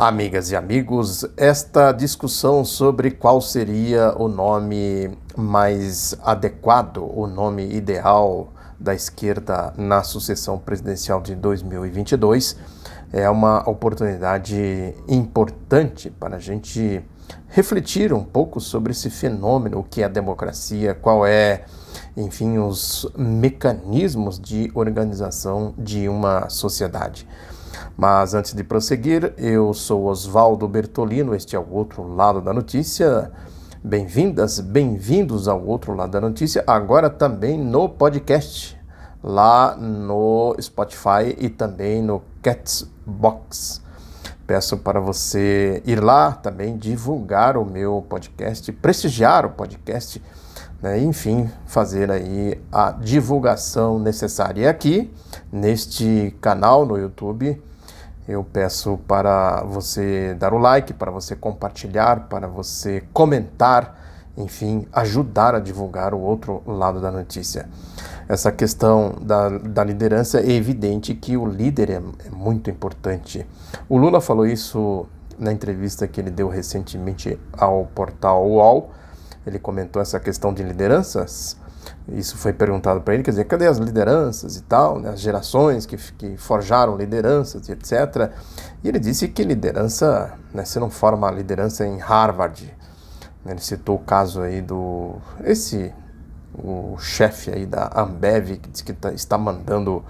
Amigas e amigos, esta discussão sobre qual seria o nome mais adequado, o nome ideal da esquerda na sucessão presidencial de 2022 é uma oportunidade importante para a gente refletir um pouco sobre esse fenômeno, o que é a democracia, qual é, enfim, os mecanismos de organização de uma sociedade. Mas antes de prosseguir, eu sou Oswaldo Bertolino, este é o Outro Lado da Notícia. Bem-vindas, bem-vindos ao Outro Lado da Notícia, agora também no podcast, lá no Spotify e também no Castbox. Peço para você ir lá também, divulgar o meu podcast, prestigiar o podcast, né? Enfim, fazer aí a divulgação necessária. E aqui, neste canal no YouTube, eu peço para você dar o like, para você compartilhar, para você comentar, enfim, ajudar a divulgar o outro lado da notícia. Essa questão da liderança, é evidente que o líder é muito importante. O Lula falou isso na entrevista que ele deu recentemente ao portal UOL. Ele comentou essa questão de lideranças. Isso foi perguntado para ele, quer dizer, cadê as lideranças e tal, né, as gerações que forjaram lideranças e etc. E ele disse que liderança, né, você não forma a liderança em Harvard. Ele citou o caso aí o chefe aí da Ambev, que diz que está mandando,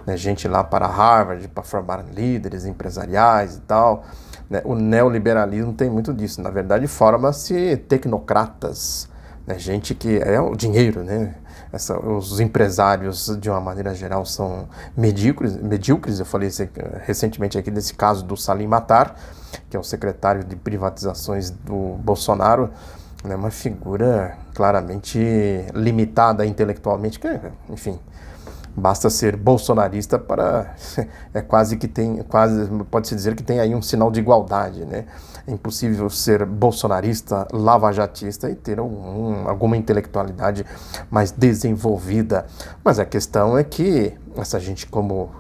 né, gente lá para Harvard para formar líderes empresariais e tal. Né. O neoliberalismo tem muito disso. Na verdade, forma-se tecnocratas, né, gente que é o dinheiro, né? Os empresários, de uma maneira geral, são medíocres. Eu falei recentemente aqui desse caso do Salim Matar, que é o secretário de privatizações do Bolsonaro, né, uma figura claramente limitada intelectualmente, que, enfim, basta ser bolsonarista para... pode-se dizer que tem aí um sinal de igualdade, né? É impossível ser bolsonarista, lavajatista e ter alguma intelectualidade mais desenvolvida. Mas a questão é que essa gente, como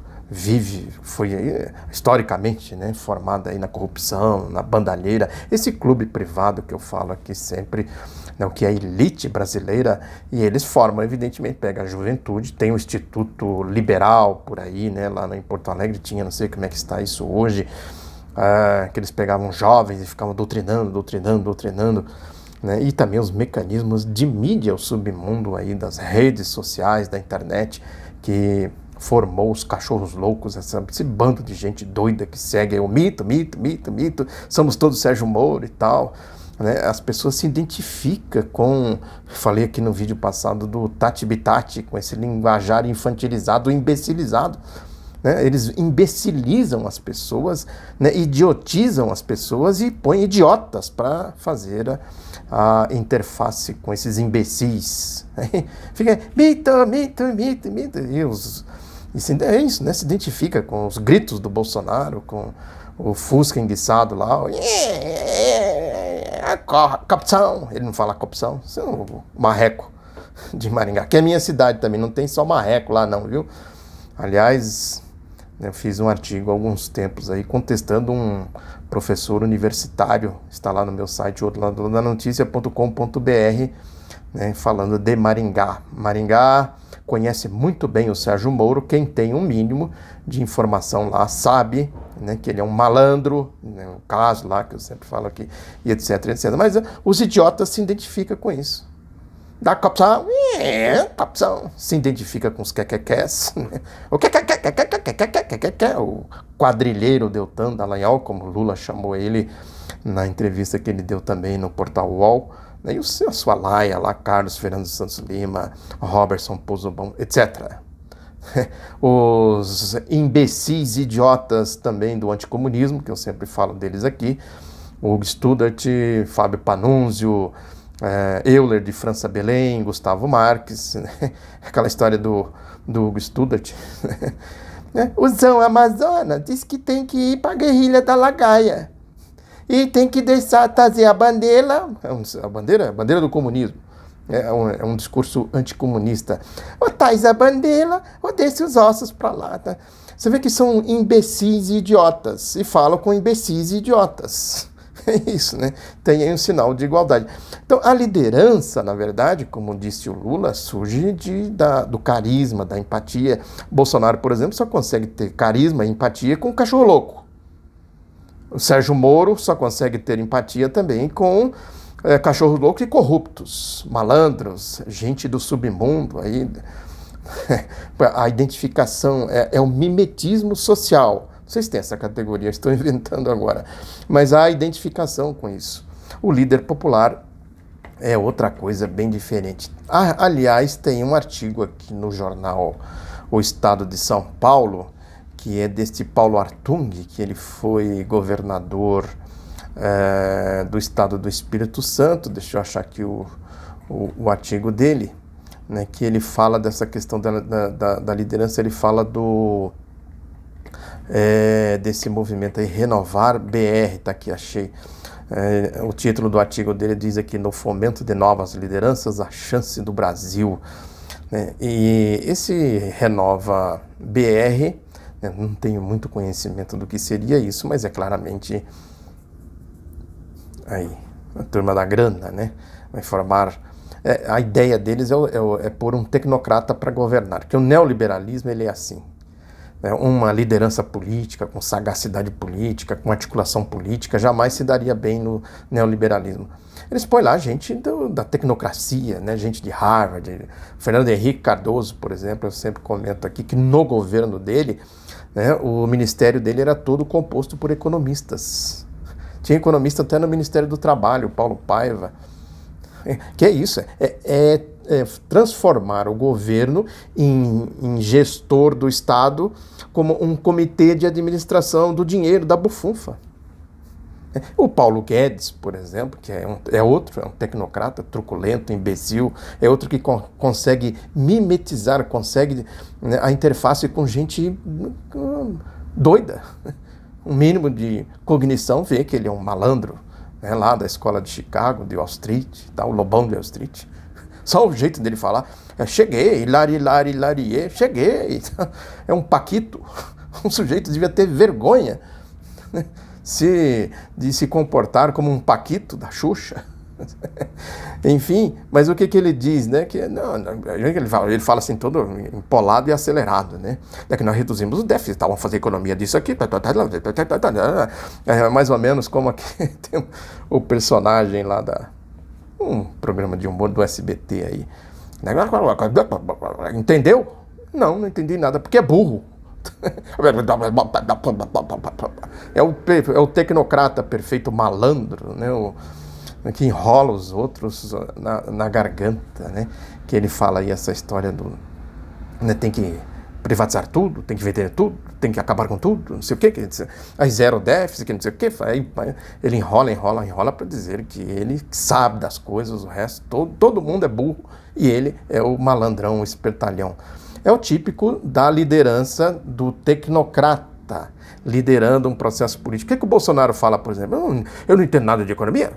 foi aí, historicamente, né, formada aí na corrupção, na bandalheira, esse clube privado que eu falo aqui sempre, né, o que é a elite brasileira, e eles formam, evidentemente, pega a juventude, tem o Instituto Liberal por aí, né, lá em Porto Alegre tinha, não sei como é que está isso hoje, que eles pegavam jovens e ficavam doutrinando, né, e também os mecanismos de mídia, o submundo aí das redes sociais, da internet, que formou os cachorros loucos, esse bando de gente doida que segue o mito, somos todos Sérgio Moro e tal, né? As pessoas se identificam com, falei aqui no vídeo passado do Tati Bitati, com esse linguajar infantilizado, imbecilizado, né? Eles imbecilizam as pessoas, né? Idiotizam as pessoas e põem idiotas para fazer a interface com esses imbecis. Fica mito, e é isso, né? Se identifica com os gritos do Bolsonaro, com o Fusca enguiçado lá, corrupção, ele não fala corrupção, isso é o marreco de Maringá, que é a minha cidade também, não tem só marreco lá não, viu? Aliás, eu fiz um artigo há alguns tempos aí contestando um professor universitário, está lá no meu site, outrodanoticia.com.br, né, falando de Maringá. Maringá conhece muito bem o Sérgio Moro, quem tem um mínimo de informação lá sabe, né, que ele é um malandro, né, o caso lá que eu sempre falo aqui, e etc. Mas os idiotas se identificam com isso. Da corrupção, se identifica com os quequequés, né? O quadrilheiro Deltan Dallagnol, como Lula chamou ele na entrevista que ele deu também no portal UOL, né? E a sua laia lá, Carlos Fernando Santos Lima, Robertson Pozobon, etc. Os imbecis idiotas também do anticomunismo, que eu sempre falo deles aqui, Hugo Studart, Fábio Panunzio, Euler de França Belém, Gustavo Marques, né? Aquela história do Hugo Studart. O Zão Amazonas diz que tem que ir para a guerrilha da Lagaia e tem que trazer a bandeira, a bandeira do comunismo. É um discurso anticomunista. Ou traz a bandeira ou desce os ossos para lá. Tá? Você vê que são imbecis e idiotas, e falam com imbecis e idiotas. É isso, né? Tem aí um sinal de igualdade. Então, a liderança, na verdade, como disse o Lula, surge do carisma, da empatia. Bolsonaro, por exemplo, só consegue ter carisma e empatia com o cachorro louco. O Sérgio Moro só consegue ter empatia também com cachorros loucos e corruptos, malandros, gente do submundo. Aí, a identificação é o mimetismo social. Vocês têm essa categoria, estou inventando agora. Mas há identificação com isso. O líder popular é outra coisa bem diferente. Aliás, tem um artigo aqui no jornal O Estado de São Paulo, que é deste Paulo Artung, que ele foi governador do estado do Espírito Santo. Deixa eu achar aqui o artigo dele, né, que ele fala dessa questão da liderança. Ele fala desse movimento aí, Renovar BR, tá aqui, achei. O título do artigo dele diz aqui: no fomento de novas lideranças, a chance do Brasil. E esse Renova BR, não tenho muito conhecimento do que seria isso, mas é claramente aí, a turma da grana, né? Vai formar. A ideia deles é pôr um tecnocrata para governar, porque o neoliberalismo ele é assim. Uma liderança política, com sagacidade política, com articulação política, jamais se daria bem no neoliberalismo. Eles põem lá gente da tecnocracia, né? Gente de Harvard. Fernando Henrique Cardoso, por exemplo, eu sempre comento aqui que no governo dele, né, o ministério dele era todo composto por economistas. Tinha economista até no Ministério do Trabalho, Paulo Paiva. Que é isso, transformar o governo em gestor do Estado como um comitê de administração do dinheiro, da bufunfa. O Paulo Guedes, por exemplo, que é um tecnocrata truculento, imbecil, é outro que consegue mimetizar, consegue, né, a interface com gente doida. Um mínimo de cognição vê que ele é um malandro, né, lá da escola de Chicago, de Wall Street, tá, o Lobão de Wall Street. Só o jeito dele falar, cheguei, lari, cheguei. É um paquito. Um sujeito devia ter vergonha, né, de se comportar como um paquito da Xuxa. Enfim, mas o que ele diz, né? Que ele fala assim, todo empolado e acelerado, né? É que nós reduzimos o déficit, vamos fazer economia disso aqui. Mais ou menos como aqui tem o personagem lá um programa de humor do SBT aí. Entendeu? Não entendi nada, porque é burro. É o tecnocrata perfeito malandro, né? Que enrola os outros na garganta, né? Que ele fala aí essa história né, tem que privatizar tudo, tem que vender tudo, tem que acabar com tudo, não sei o quê, aí zero déficit, que não sei o quê. Aí ele enrola para dizer que ele sabe das coisas, o resto, todo mundo é burro e ele é o malandrão, o espertalhão. É o típico da liderança do tecnocrata, liderando um processo político. O que o Bolsonaro fala, por exemplo? Eu não entendo nada de economia.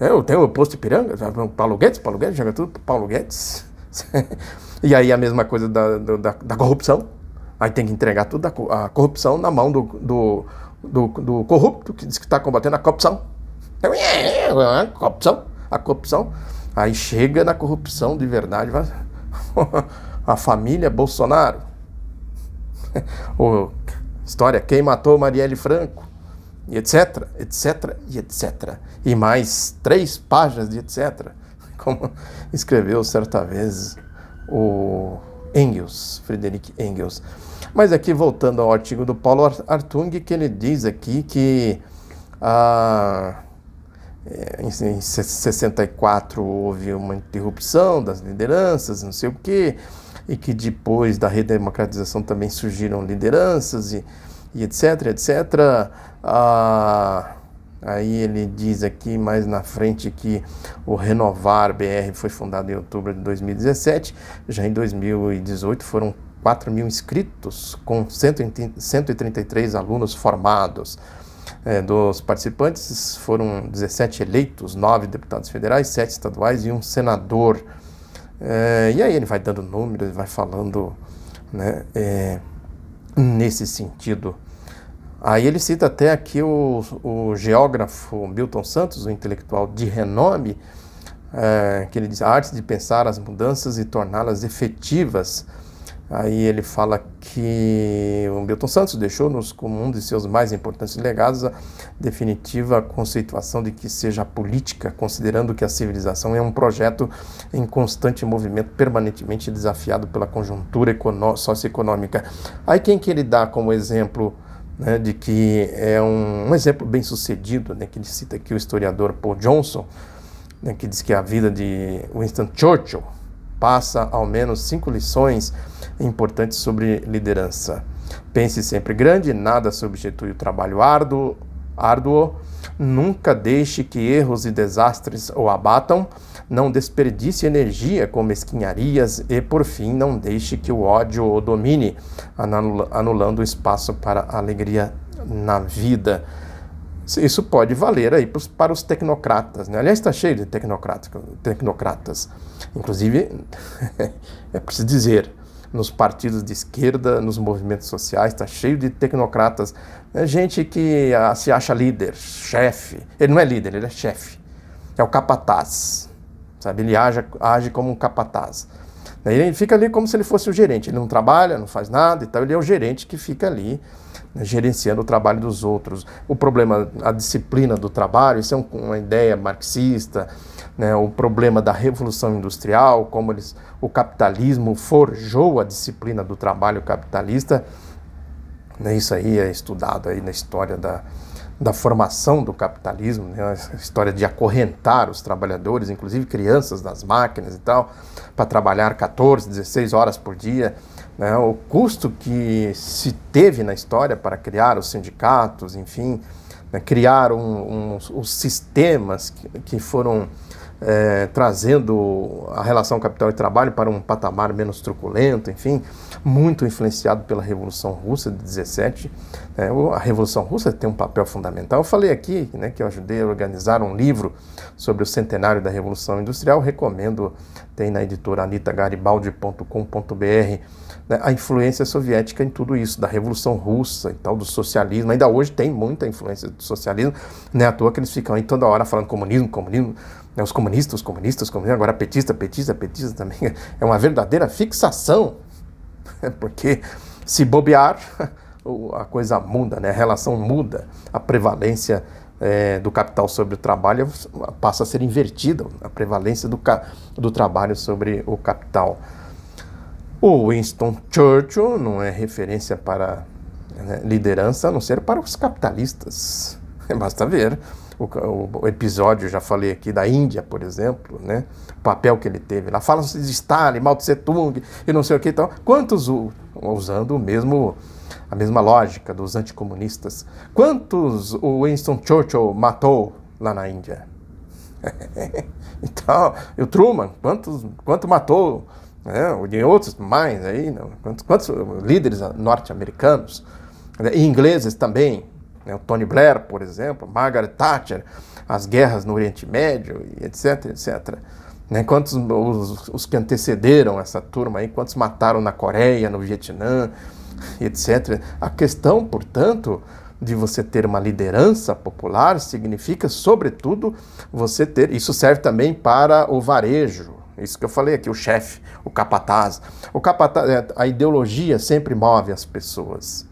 Eu tenho o posto Ipiranga, Paulo Guedes, joga tudo pro Paulo Guedes. E aí a mesma coisa da corrupção. Aí tem que entregar tudo a corrupção na mão do corrupto, que diz que está combatendo a corrupção. A corrupção. Aí chega na corrupção de verdade, a família Bolsonaro. História, quem matou Marielle Franco, e etc. E mais 3 páginas de etc. Como escreveu certa vez o Friedrich Engels. Mas aqui, voltando ao artigo do Paulo Artung, que ele diz aqui que em 64 houve uma interrupção das lideranças, não sei o quê, e que depois da redemocratização também surgiram lideranças e etc. Aí ele diz aqui mais na frente que o Renovar BR foi fundado em outubro de 2017, já em 2018 foram 4.000 inscritos, com 133 alunos formados. Dos participantes foram 17 eleitos, 9 deputados federais, 7 estaduais e um senador. E aí ele vai dando números, vai falando né, nesse sentido. Aí ele cita até aqui o geógrafo Milton Santos, um intelectual de renome, que ele diz: a arte de pensar as mudanças e torná-las efetivas. Aí ele fala que o Milton Santos deixou-nos como um de seus mais importantes legados a definitiva conceituação de que seja a política, considerando que a civilização é um projeto em constante movimento, permanentemente desafiado pela conjuntura socioeconômica. Aí quem que ele dá como exemplo, né, de que é um exemplo bem sucedido, né, que ele cita aqui o historiador Paul Johnson, né, que diz que a vida de Winston Churchill passa ao menos 5 lições importantes sobre liderança. Pense sempre grande, nada substitui o trabalho árduo, nunca deixe que erros e desastres o abatam, não desperdice energia com mesquinharias e, por fim, não deixe que o ódio o domine, anulando o espaço para a alegria na vida. Isso pode valer aí para os tecnocratas, né? Aliás, está cheio de tecnocratas. Inclusive, é preciso dizer, nos partidos de esquerda, nos movimentos sociais, está cheio de tecnocratas. Gente que se acha líder, chefe. Ele não é líder, ele é chefe. É o capataz, sabe? Ele age como um capataz. Ele fica ali como se ele fosse o gerente. Ele não trabalha, não faz nada e tal. Ele é o gerente que fica ali, né, gerenciando o trabalho dos outros. O problema, a disciplina do trabalho, isso é uma ideia marxista, né? O problema da Revolução Industrial, como o capitalismo forjou a disciplina do trabalho capitalista, né? Isso aí é estudado aí na história da formação do capitalismo, né? A história de acorrentar os trabalhadores, inclusive crianças das máquinas e tal, para trabalhar 14, 16 horas por dia, né? O custo que se teve na história para criar os sindicatos, enfim, né? Criar os sistemas que foram trazendo a relação capital e trabalho para um patamar menos truculento, enfim, muito influenciado pela Revolução Russa de 17. A Revolução Russa tem um papel fundamental. Eu falei aqui, né, que eu ajudei a organizar um livro sobre o centenário da Revolução Industrial, recomendo, tem na editora anitagaribaldi.com.br, né, a influência soviética em tudo isso, da Revolução Russa e tal, do socialismo. Ainda hoje tem muita influência do socialismo, não é à toa que eles ficam aí toda hora falando comunismo, né, os comunistas, agora petista também. É uma verdadeira fixação, porque se bobear, a coisa muda, né? A relação muda, a prevalência do capital sobre o trabalho passa a ser invertida, a prevalência do trabalho sobre o capital. O Winston Churchill não é referência para liderança, a não ser para os capitalistas. Basta ver o episódio, já falei aqui, da Índia, por exemplo, né? O papel que ele teve lá. Fala-se de Stalin, Mao Tse Tung e não sei o que e tal. Quantos, usando a mesma lógica dos anticomunistas, quantos o Winston Churchill matou lá na Índia? Então, e o Truman, quanto matou, né? E outros mais aí, né? Quantos líderes norte-americanos, e ingleses também, né? O Tony Blair, por exemplo, Margaret Thatcher, as guerras no Oriente Médio, etc, etc. Né? Quantos os que antecederam essa turma aí, quantos mataram na Coreia, no Vietnã, etc. A questão, portanto, de você ter uma liderança popular significa, sobretudo, você ter... Isso serve também para o varejo. Isso que eu falei aqui, o chefe, o capataz. A ideologia sempre move as pessoas.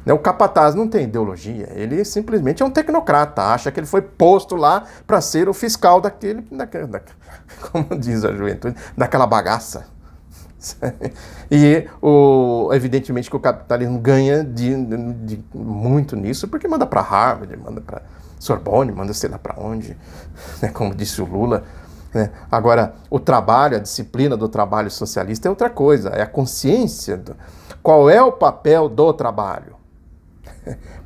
O capataz não tem ideologia, ele simplesmente é um tecnocrata, acha que ele foi posto lá para ser o fiscal como diz a juventude, daquela bagaça. E evidentemente que o capitalismo ganha muito nisso, porque manda para Harvard, manda para Sorbonne, manda sei lá para onde, né, como disse o Lula. Né? Agora, o trabalho, a disciplina do trabalho socialista é outra coisa, é a consciência qual é o papel do trabalho.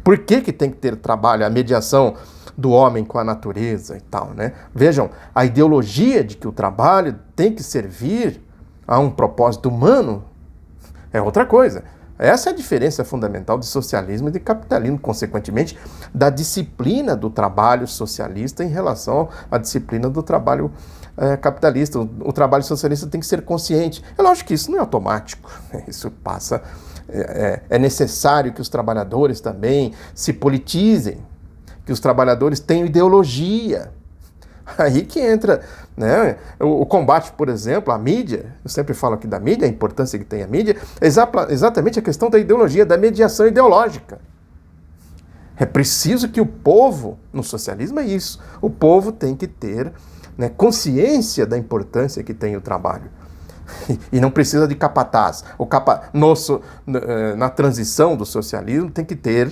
Por que tem que ter trabalho, a mediação do homem com a natureza e tal, né? Vejam, a ideologia de que o trabalho tem que servir a um propósito humano é outra coisa. Essa é a diferença fundamental de socialismo e de capitalismo, consequentemente, da disciplina do trabalho socialista em relação à disciplina do trabalho capitalista. O trabalho socialista tem que ser consciente. É lógico que isso não é automático, isso passa... É necessário que os trabalhadores também se politizem, que os trabalhadores tenham ideologia. Aí que entra, né, o combate, por exemplo, à mídia. Eu sempre falo aqui da mídia, a importância que tem a mídia, é exatamente a questão da ideologia, da mediação ideológica. É preciso que o povo, no socialismo é isso, o povo tem que ter, né, consciência da importância que tem o trabalho. E não precisa de capataz. Na transição do socialismo tem que ter,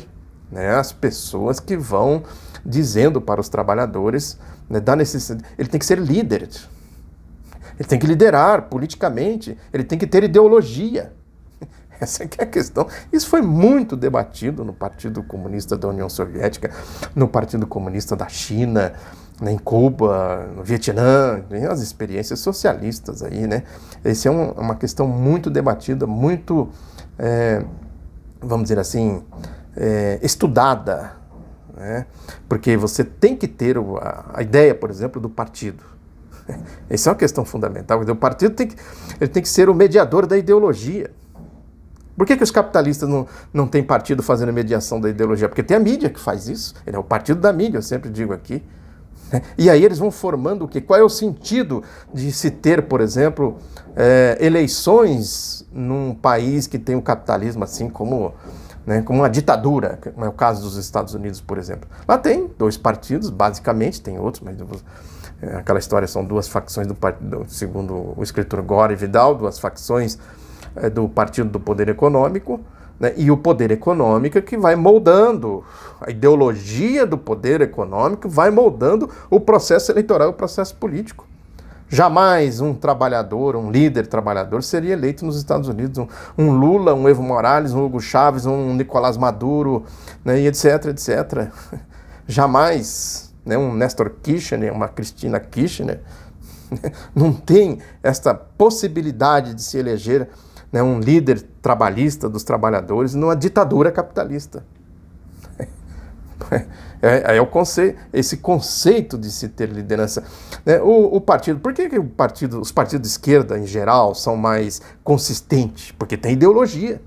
né, as pessoas que vão dizendo para os trabalhadores, né, da necessidade. Ele tem que ser líder. Ele tem que liderar politicamente. Ele tem que ter ideologia. Essa é a questão. Isso foi muito debatido no Partido Comunista da União Soviética, no Partido Comunista da China, em Cuba, no Vietnã, as experiências socialistas aí, né? Essa é uma questão muito debatida, muito, vamos dizer assim, estudada, né? Porque você tem que ter a ideia, por exemplo, do partido. Essa é uma questão fundamental. O partido ele tem que ser o mediador da ideologia. Por que os capitalistas não têm partido fazendo mediação da ideologia? Porque tem a mídia que faz isso. Ele é o partido da mídia, eu sempre digo aqui. E aí eles vão formando o quê? Qual é o sentido de se ter, por exemplo, eleições num país que tem o capitalismo assim como uma ditadura, como é o caso dos Estados Unidos, por exemplo. Lá tem 2 partidos, basicamente, tem outros, mas aquela história são 2 facções do partido, segundo o escritor Gore Vidal, 2 facções do Partido do Poder Econômico, né, e o poder econômico que vai moldando, a ideologia do poder econômico vai moldando o processo eleitoral, o processo político. Jamais um trabalhador, um líder trabalhador seria eleito nos Estados Unidos, um Lula, um Evo Morales, um Hugo Chávez, um Nicolás Maduro, né, e etc, etc. Jamais, né, um Néstor Kirchner, uma Cristina Kirchner, não tem essa possibilidade de se eleger, né, um líder trabalhista dos trabalhadores numa ditadura capitalista. Esse conceito de se ter liderança. Né, o partido, por que os partidos de esquerda, em geral, são mais consistentes? Porque tem ideologia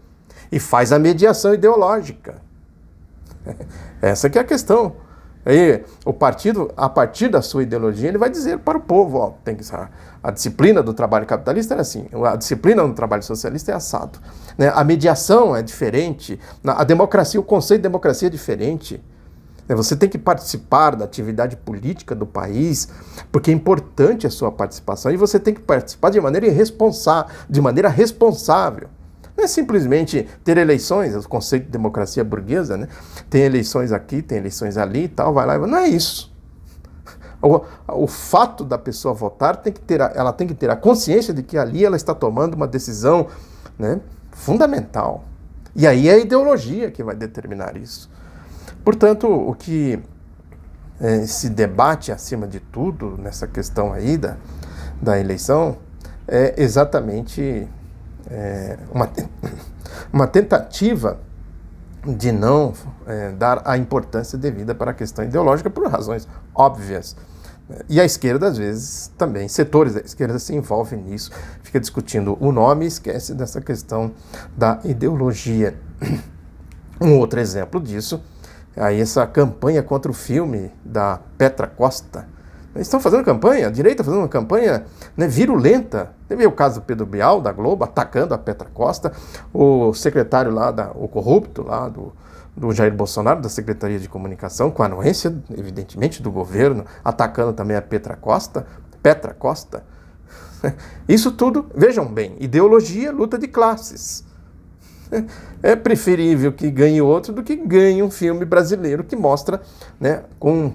e faz a mediação ideológica. Essa que é a questão. Aí, o partido, a partir da sua ideologia, ele vai dizer para o povo, ó, a disciplina do trabalho capitalista é assim, a disciplina no trabalho socialista é assado. Né? A mediação é diferente, a democracia, o conceito de democracia é diferente. Você tem que participar da atividade política do país, porque é importante a sua participação, e você tem que participar de maneira responsável. Não é simplesmente ter eleições, o conceito de democracia burguesa, né? Tem eleições aqui, tem eleições ali e tal, vai lá. Não é isso. O fato da pessoa votar, ela tem que ter a consciência de que ali ela está tomando uma decisão, né, fundamental. E aí é a ideologia que vai determinar isso. Portanto, o que se debate acima de tudo nessa questão aí da eleição é exatamente uma tentativa de não dar a importância devida para a questão ideológica por razões óbvias. E a esquerda, às vezes, também, setores da esquerda se envolvem nisso, fica discutindo o nome e esquece dessa questão da ideologia. Um outro exemplo disso, aí essa campanha contra o filme da Petra Costa. Eles estão fazendo campanha, a direita fazendo uma campanha, né, virulenta. Teve o caso do Pedro Bial, da Globo, atacando a Petra Costa, o secretário lá, o corrupto lá do Jair Bolsonaro, da Secretaria de Comunicação, com a anuência, evidentemente, do governo, atacando também a Petra Costa. Isso tudo, vejam bem, ideologia, luta de classes. É preferível que ganhe outro do que ganhe um filme brasileiro que mostra, né, com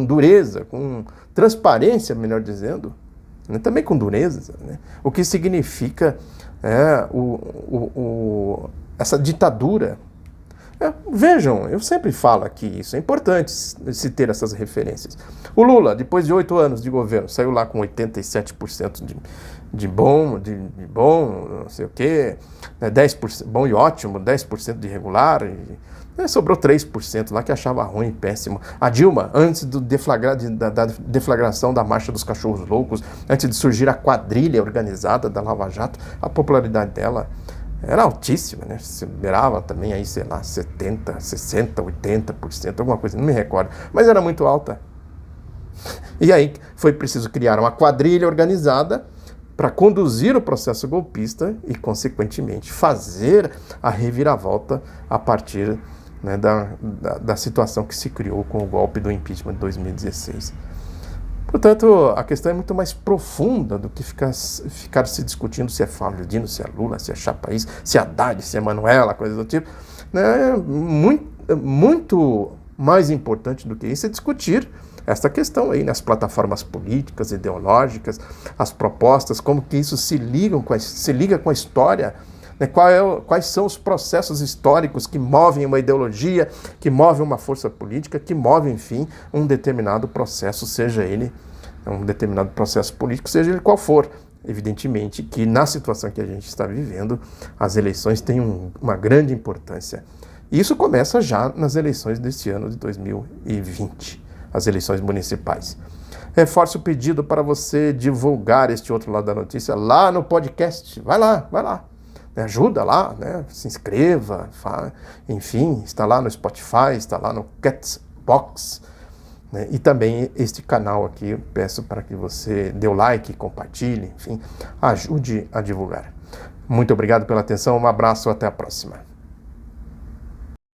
dureza, com transparência, melhor dizendo, né, também com dureza, né, o que significa essa ditadura. Vejam, eu sempre falo aqui isso, é importante se ter essas referências. O Lula, depois de 8 anos de governo, saiu lá com 87% de bom, não sei o quê, né, 10% bom e ótimo, 10% de regular, Sobrou 3% lá que achava ruim, péssimo. A Dilma, antes da deflagração da Marcha dos Cachorros Loucos, antes de surgir a quadrilha organizada da Lava Jato, a popularidade dela era altíssima, né? Se beirava também aí, sei lá, 70%, 60%, 80%, alguma coisa, não me recordo. Mas era muito alta. E aí foi preciso criar uma quadrilha organizada para conduzir o processo golpista e, consequentemente, fazer a reviravolta a partir, né, da situação que se criou com o golpe do impeachment de 2016. Portanto, a questão é muito mais profunda do que ficar se discutindo se é Flávio Dino, se é Lula, se é Chapaís, se é Haddad, se é Manuela, coisa do tipo. Né? Muito mais importante do que isso é discutir esta questão aí, nas plataformas políticas, ideológicas, as propostas, como que isso se liga com a história, né? Quais são os processos históricos que movem uma ideologia, que movem uma força política, que movem, enfim, um determinado processo, seja ele um determinado processo político, seja ele qual for. Evidentemente que na situação que a gente está vivendo, as eleições têm uma grande importância. E isso começa já nas eleições deste ano de 2020. As eleições municipais. Reforço o pedido para você divulgar este outro lado da notícia lá no podcast. Vai lá. Me ajuda lá, né? Se inscreva, enfim, está lá no Spotify, está lá no Castbox, né? E também este canal aqui, eu peço para que você dê o like, compartilhe, enfim, ajude a divulgar. Muito obrigado pela atenção, um abraço, até a próxima.